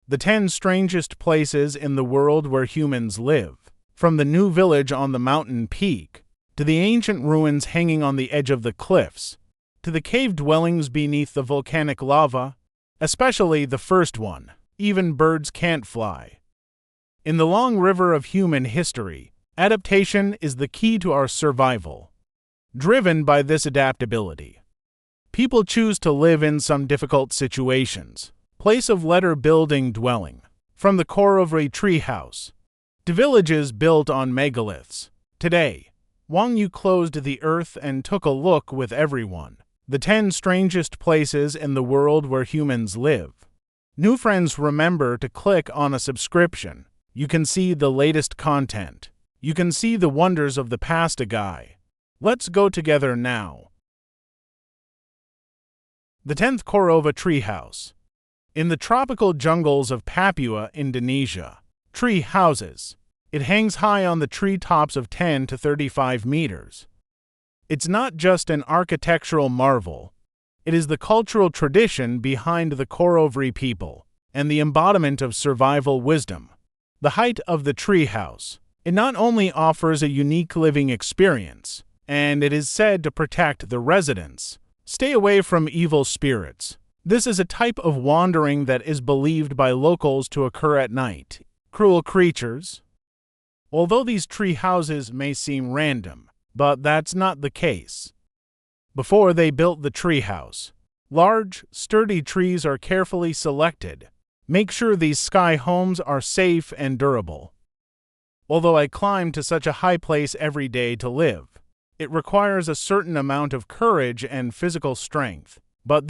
the 10 strangest places in the world where humans live. From the new village on the mountain peak, to the ancient ruins hanging on the edge of the cliffs, to the cave dwellings beneath the volcanic lava, especially the first one, even birds can't fly. In the long river of human history, adaptation is the key to our survival. Driven by this adaptability, people choose to live in some difficult situations. Place of letter building dwelling, from the Korovri treehouse to villages built on megaliths. Today, Wang Yu closed the earth and took a look with everyone. The 10 strangest places in the world where humans live. New friends, remember to click on a subscription. You can see the latest content. You can see the wonders of the past guy. Let's go together now. The 10th Korova Treehouse. In the tropical jungles of Papua, Indonesia, tree houses. It hangs high on the treetops of 10 to 35 meters. It's not just an architectural marvel. It is the cultural tradition behind the Korovri people and the embodiment of survival wisdom. The height of the treehouse. It not only offers a unique living experience, and it is said to protect the residents. Stay away from evil spirits. This is a type of wandering that is believed by locals to occur at night. Cruel creatures. Although these tree houses may seem random, but that's not the case. Before they built the treehouse, large, sturdy trees are carefully selected. Make sure these sky homes are safe and durable. Although I climb to such a high place every day to live, it requires a certain amount of courage and physical strength. But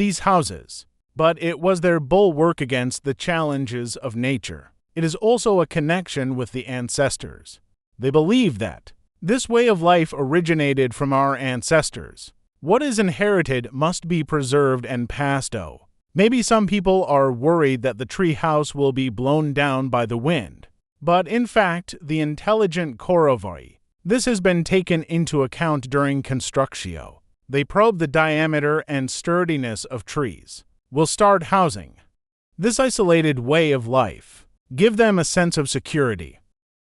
it was their bulwark against the challenges of nature. It is also a connection with the ancestors. They believe that this way of life originated from our ancestors. What is inherited must be preserved and passed on. Maybe some people are worried that the tree house will be blown down by the wind. But in fact, the intelligent Korovri, this has been taken into account during construction. They probe the diameter and sturdiness of trees. Will start housing. This isolated way of life give them a sense of security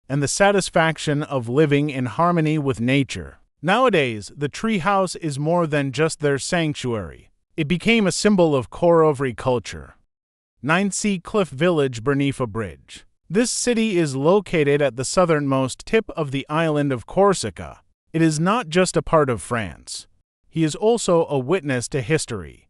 and the satisfaction of living in harmony with nature. Nowadays, the treehouse is more than just their sanctuary. It became a symbol of Korovri culture. 9C Cliff Village beneath a bridge. This city is located at the southernmost tip of the island of Corsica. It is not just a part of France. He is also a witness to history.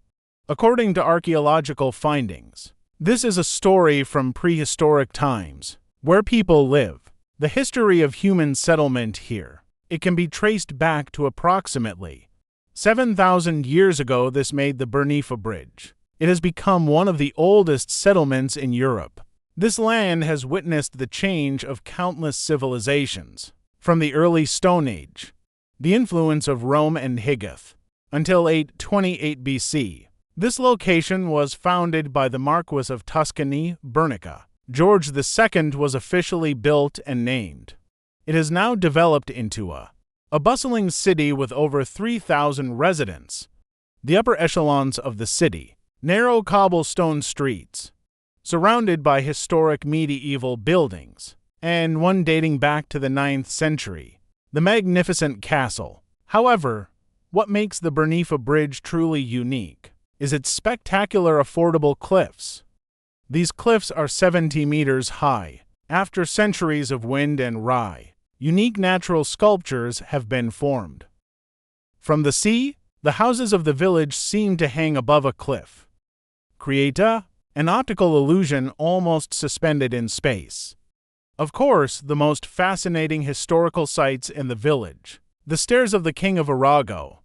According to archaeological findings, this is a story from prehistoric times, where people live. The history of human settlement here. It can be traced back to approximately 7,000 years ago. This made the Bernifa Bridge. It has become one of the oldest settlements in Europe. This land has witnessed the change of countless civilizations, from the early Stone Age, the influence of Rome and Higgith, until 828 BC. This location was founded by the Marquis of Tuscany, Bernica. George II was officially built and named. It has now developed into a bustling city with over 3,000 residents. The upper echelons of the city, narrow cobblestone streets, surrounded by historic medieval buildings, and one dating back to the 9th century, the magnificent castle. However, what makes the Bernifa Bridge truly unique is its spectacular affordable cliffs. These cliffs are 70 meters high. After centuries of wind and rain, unique natural sculptures have been formed. From the sea, the houses of the village seem to hang above a cliff, create an optical illusion almost suspended in space. Of course, the most fascinating historical sites in the village, the Stairs of the King of Arago.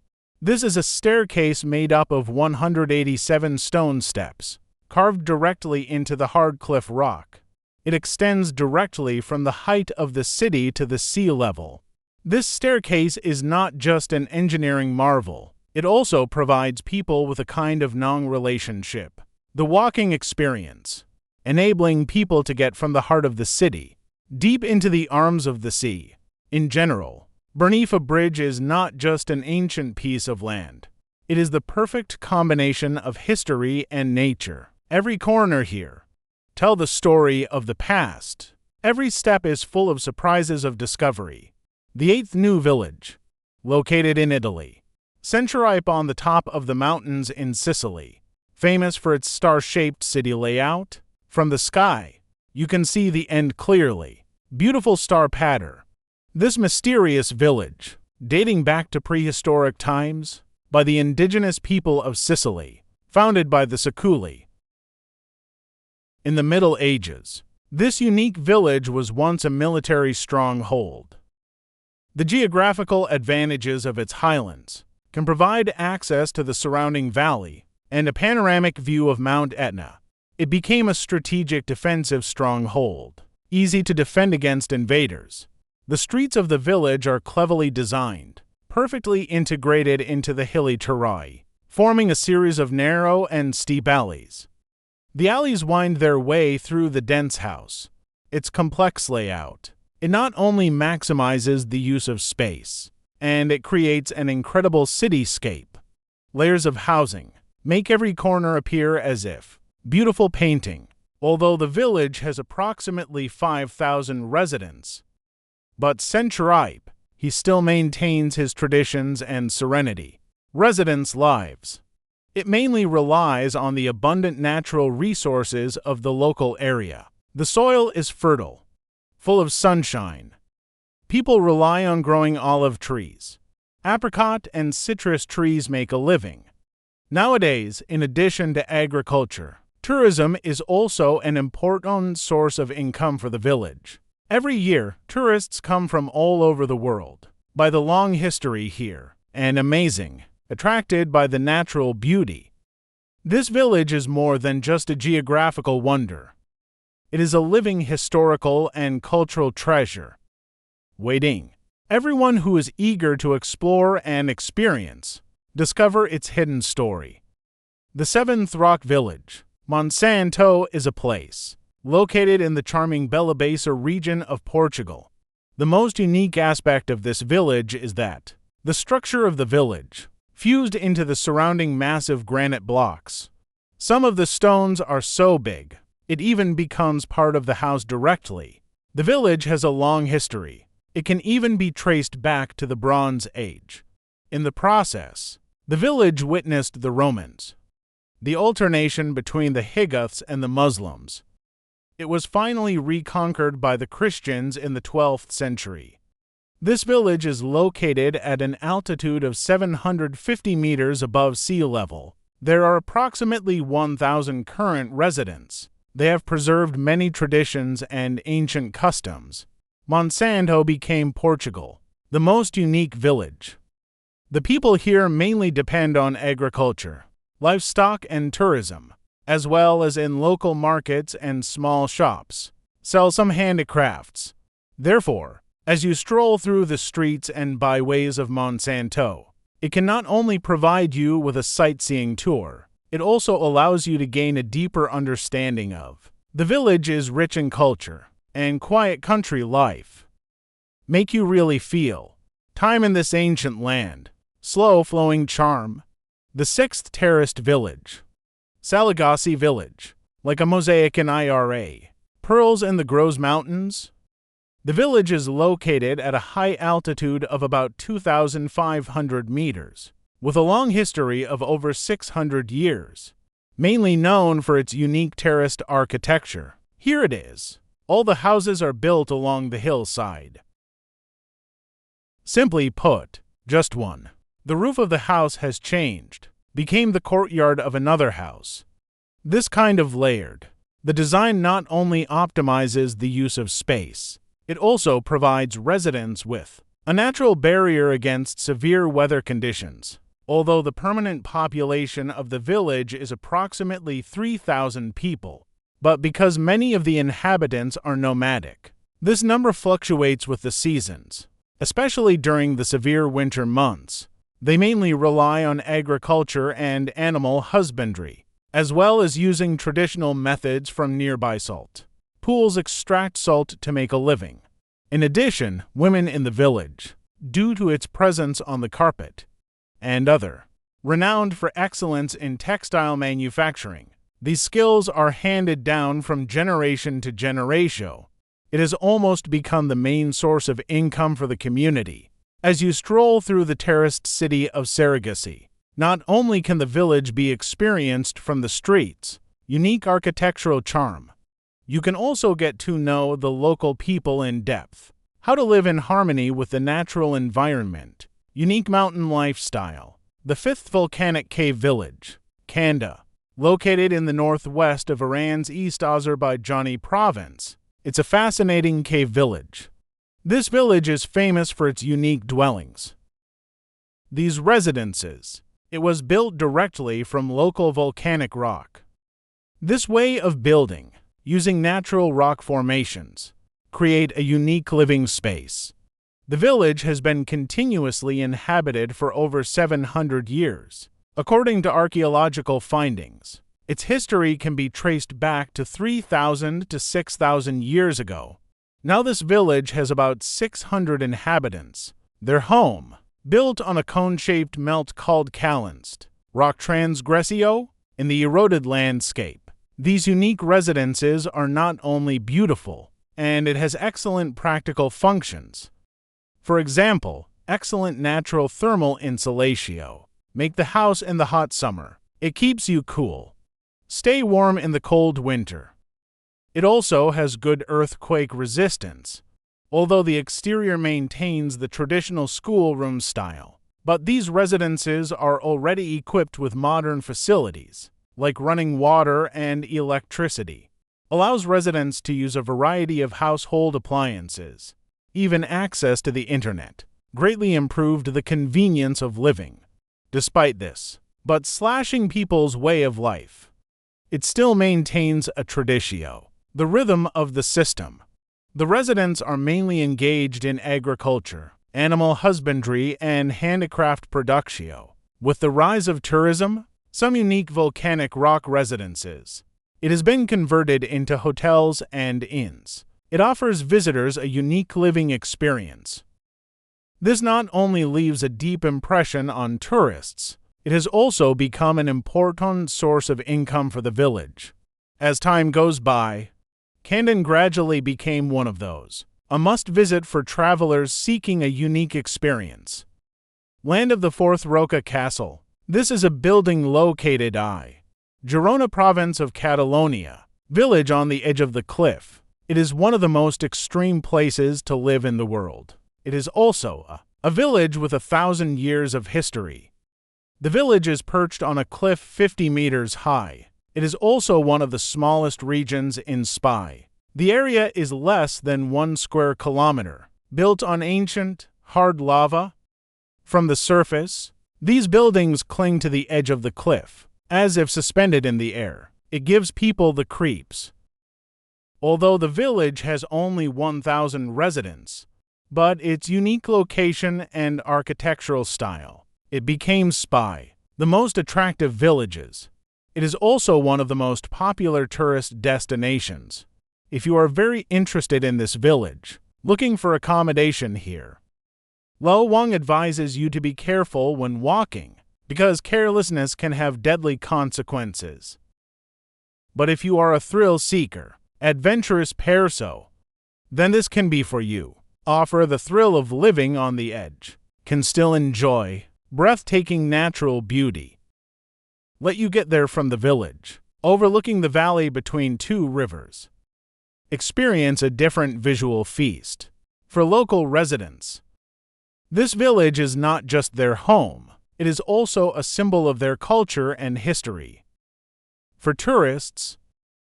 This is a staircase made up of 187 stone steps, carved directly into the hard cliff rock. It extends directly from the height of the city to the sea level. This staircase is not just an engineering marvel, it also provides people with a kind of non-relationship. The walking experience, enabling people to get from the heart of the city, deep into the arms of the sea. In general, Bernifa Bridge is not just an ancient piece of land. It is the perfect combination of history and nature. Every corner here tell the story of the past. Every step is full of surprises of discovery. The eighth new village, located in Italy. Centuripe on the top of the mountains in Sicily, famous for its star-shaped city layout. From the sky, you can see the end clearly. Beautiful star pattern. This mysterious village, dating back to prehistoric times, by the indigenous people of Sicily, founded by the Seculi. In the Middle Ages, this unique village was once a military stronghold. The geographical advantages of its highlands can provide access to the surrounding valley and a panoramic view of Mount Etna. It became a strategic defensive stronghold, easy to defend against invaders. The streets of the village are cleverly designed, perfectly integrated into the hilly terrain, forming a series of narrow and steep alleys. The alleys wind their way through the dense house. Its complex layout, it not only maximizes the use of space, and it creates an incredible cityscape. Layers of housing make every corner appear as if beautiful painting. Although the village has approximately 5,000 residents, but Centuripe, he still maintains his traditions and serenity. Residents' lives. It mainly relies on the abundant natural resources of the local area. The soil is fertile, full of sunshine. People rely on growing olive trees. Apricot and citrus trees make a living. Nowadays, in addition to agriculture, tourism is also an important source of income for the village. Every year, tourists come from all over the world, by the long history here, and amazing, attracted by the natural beauty. This village is more than just a geographical wonder. It is a living historical and cultural treasure. Waiting. Everyone who is eager to explore and experience, discover its hidden story. The Seventh Rock Village. Monsanto is a place located in the charming Bela Bessa region of Portugal. The most unique aspect of this village is that the structure of the village, fused into the surrounding massive granite blocks. Some of the stones are so big, it even becomes part of the house directly. The village has a long history. It can even be traced back to the Bronze Age. In the process, the village witnessed the Romans, the alternation between the Higgoths and the Muslims. It was finally reconquered by the Christians in the 12th century. This village is located at an altitude of 750 meters above sea level. There are approximately 1,000 current residents. They have preserved many traditions and ancient customs. Monsanto became Portugal, the most unique village. The people here mainly depend on agriculture, livestock and tourism, as well as in local markets and small shops, sell some handicrafts. Therefore, as you stroll through the streets and byways of Monsanto, it can not only provide you with a sightseeing tour, it also allows you to gain a deeper understanding of. The village is rich in culture and quiet country life. Make you really feel time in this ancient land, slow-flowing charm. The sixth terraced village. Salagasy Village, like a mosaic in IRA. Pearls in the Gros Mountains. The village is located at a high altitude of about 2,500 meters, with a long history of over 600 years, mainly known for its unique terraced architecture. Here it is. All the houses are built along the hillside. Simply put, just one. The roof of the house has changed, became the courtyard of another house. This kind of layered. The design not only optimizes the use of space, it also provides residents with a natural barrier against severe weather conditions. Although the permanent population of the village is approximately 3,000 people, but because many of the inhabitants are nomadic, this number fluctuates with the seasons, especially during the severe winter months. They mainly rely on agriculture and animal husbandry, as well as using traditional methods from nearby salt pools extract salt to make a living. In addition, women in the village, due to its presence on the carpet, and other, renowned for excellence in textile manufacturing, These skills are handed down from generation to generation. It has almost become the main source of income for the community. As you stroll through the terraced city of Sargassi, not only can the village be experienced from the streets, unique architectural charm, you can also get to know the local people in depth, how to live in harmony with the natural environment, unique mountain lifestyle. The fifth volcanic cave village, Kanda, located in the northwest of Iran's East Azerbaijani province. It's a fascinating cave village. This village is famous for its unique dwellings. These residences, it was built directly from local volcanic rock. This way of building, using natural rock formations, create a unique living space. The village has been continuously inhabited for over 700 years. According to archaeological findings, its history can be traced back to 3,000 to 6,000 years ago. Now this village has about 600 inhabitants. Their home, built on a cone-shaped melt called Kalinst, rock transgressio, in the eroded landscape. These unique residences are not only beautiful, and it has excellent practical functions. For example, excellent natural thermal insulation. Make the house in the hot summer. It keeps you cool. Stay warm in the cold winter. It also has good earthquake resistance, although the exterior maintains the traditional schoolroom style. But these residences are already equipped with modern facilities, like running water and electricity. Allows residents to use a variety of household appliances. Even access to the internet greatly improved the convenience of living. Despite this, but slashing people's way of life, it still maintains a traditio, the rhythm of the system. The residents are mainly engaged in agriculture, animal husbandry, and handicraft production. With the rise of tourism, some unique volcanic rock residences, it has been converted into hotels and inns. It offers visitors a unique living experience. This not only leaves a deep impression on tourists, it has also become an important source of income for the village. As time goes by, Kandon gradually became one of those, a must-visit for travelers seeking a unique experience. Land of the Fourth Roca Castle. This is a building located in Girona province of Catalonia, village on the edge of the cliff. It is one of the most extreme places to live in the world. It is also a village with 1,000 years of history. The village is perched on a cliff 50 meters high. It is also one of the smallest regions in Spain. The area is less than 1 square kilometer, built on ancient, hard lava. From the surface, these buildings cling to the edge of the cliff, as if suspended in the air. It gives people the creeps. Although the village has only 1,000 residents, but its unique location and architectural style, it became Spain, the most attractive villages. It is also one of the most popular tourist destinations. If you are very interested in this village, looking for accommodation here, Lo Wang advises you to be careful when walking, because carelessness can have deadly consequences. But if you are a thrill seeker, adventurous person, then this can be for you. Offer the thrill of living on the edge, can still enjoy breathtaking natural beauty. Let you get there from the village, overlooking the valley between 2 rivers. Experience a different visual feast. For local residents, this village is not just their home, it is also a symbol of their culture and history. For tourists,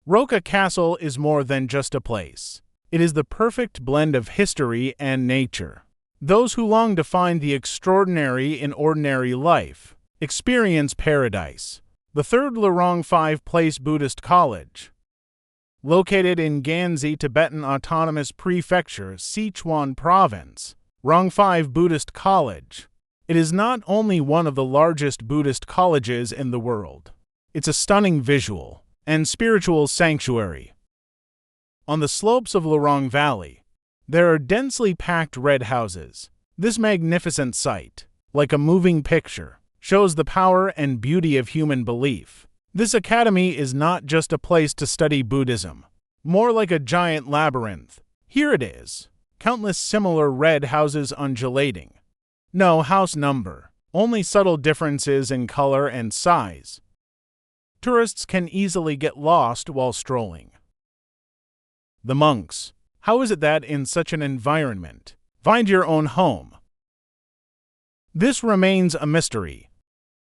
Roca Castle is more than just a place. It is the perfect blend of history and nature. Those who long to find the extraordinary in ordinary life experience paradise. The third Lorong 5 Place Buddhist College, located in Ganzi, Tibetan Autonomous Prefecture, Sichuan Province, Rong 5 Buddhist College. It is not only one of the largest Buddhist colleges in the world, it's a stunning visual and spiritual sanctuary. On the slopes of Lorong Valley, there are densely packed red houses. This magnificent sight, like a moving picture, shows the power and beauty of human belief. This academy is not just a place to study Buddhism, more like a giant labyrinth. Here it is, countless similar red houses undulating. No house number, only subtle differences in color and size. Tourists can easily get lost while strolling. The monks. How is it that in such an environment, find your own home? This remains a mystery.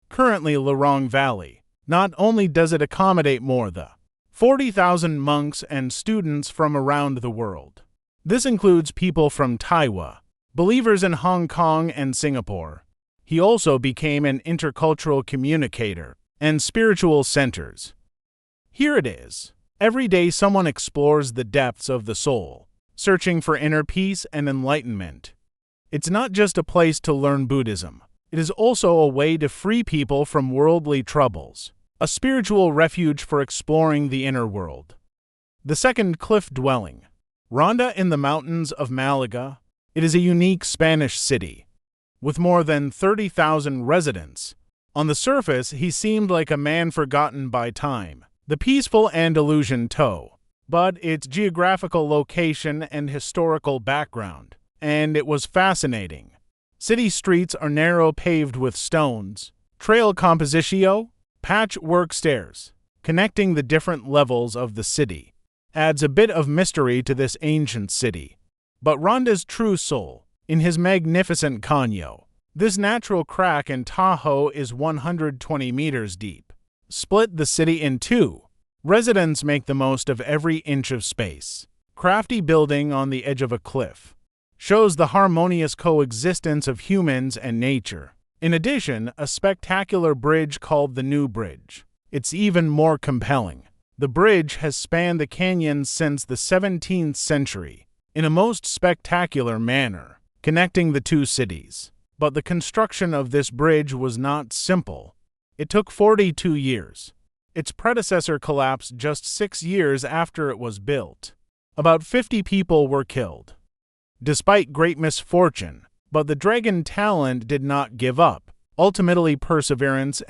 Currently, Lorong Valley. Not only does it accommodate more than 40,000 monks and students from around the world. This includes people from Taiwan, believers in Hong Kong and Singapore. He also became an intercultural communicator and spiritual centers. Here it is. Every day someone explores the depths of the soul, searching for inner peace and enlightenment. It's not just a place to learn Buddhism. It is also a way to free people from worldly troubles, a spiritual refuge for exploring the inner world. The second cliff dwelling. Ronda in the mountains of Malaga. It is a unique Spanish city, with more than 30,000 residents. On the surface, he seemed like a man forgotten by time, the peaceful Andalusian toe, but its geographical location and historical background, and it was fascinating. City streets are narrow, paved with stones, trail composition, patchwork stairs, connecting the different levels of the city, adds a bit of mystery to this ancient city. But Ronda's true soul, in his magnificent caño, this natural crack in Tahoe is 120 meters deep, split the city in two. Residents make the most of every inch of space. Crafty building on the edge of a cliff shows the harmonious coexistence of humans and nature. In addition, a spectacular bridge called the New Bridge. It's even more compelling. The bridge has spanned the canyon since the 17th century, in a most spectacular manner, connecting the two cities. But the construction of this bridge was not simple. It took 42 years. Its predecessor collapsed just 6 years after it was built. About 50 people were killed. Despite great misfortune, but the dragon talent did not give up. Ultimately, perseverance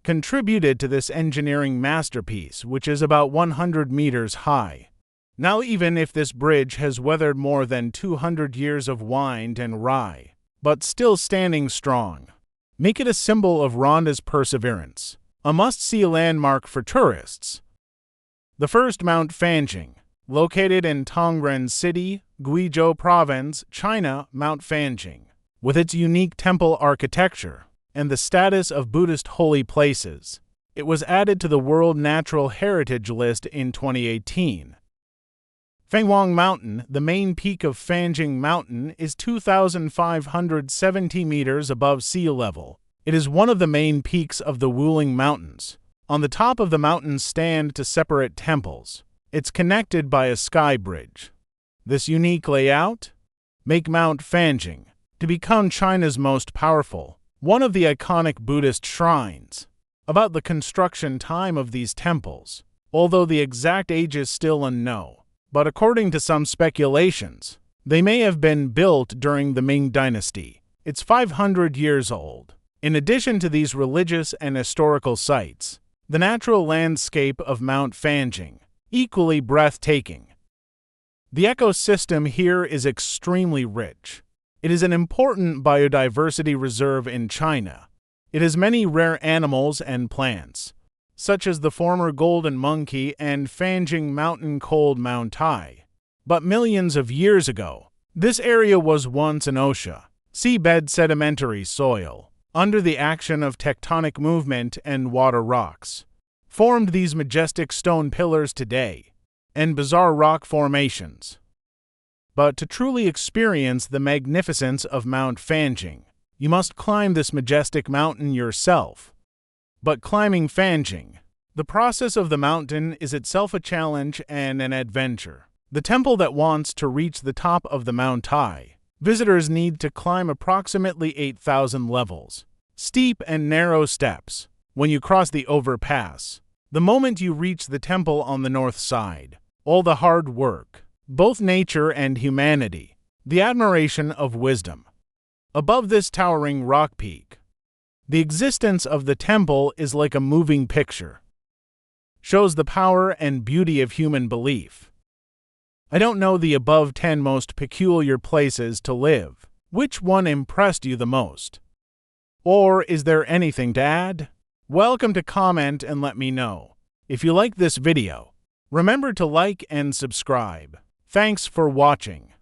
contributed to this engineering masterpiece, which is about 100 meters high. Now, even if this bridge has weathered more than 200 years of wind and rye, but still standing strong, make it a symbol of Ronda's perseverance, a must-see landmark for tourists. The first Mount Fanjing, located in Tongren City, Guizhou Province, China. Mount Fanjing, with its unique temple architecture and the status of Buddhist holy places, it was added to the World Natural Heritage List in 2018. Fenghuang Mountain, the main peak of Fanjing Mountain, is 2,570 meters above sea level. It is one of the main peaks of the Wuling Mountains. On the top of the mountain stand two separate temples. It's connected by a sky bridge. This unique layout make Mount Fanjing to become China's most powerful, one of the iconic Buddhist shrines. About the construction time of these temples, although the exact age is still unknown, but according to some speculations, they may have been built during the Ming Dynasty. It's 500 years old. In addition to these religious and historical sites, the natural landscape of Mount Fanjing, equally breathtaking. The ecosystem here is extremely rich. It is an important biodiversity reserve in China. It has many rare animals and plants, such as the former golden monkey and Fanjing mountain cold Mount Tai. But millions of years ago, this area was once an ocean, seabed sedimentary soil. Under the action of tectonic movement and water rocks, formed these majestic stone pillars today, and bizarre rock formations. But to truly experience the magnificence of Mount Fanjing, you must climb this majestic mountain yourself. But climbing Fanjing, the process of the mountain is itself a challenge and an adventure. The temple that wants to reach the top of the Mount Tai, visitors need to climb approximately 8,000 levels, steep and narrow steps. When you cross the overpass, the moment you reach the temple on the north side, all the hard work, both nature and humanity, the admiration of wisdom. Above this towering rock peak, The existence of the temple is like a moving picture. Shows the power and beauty of human belief. I don't know the above 10 most peculiar places to live. Which one impressed you the most? Or is there anything to add? Welcome to comment and let me know. If you like this video, remember to like and subscribe. Thanks for watching.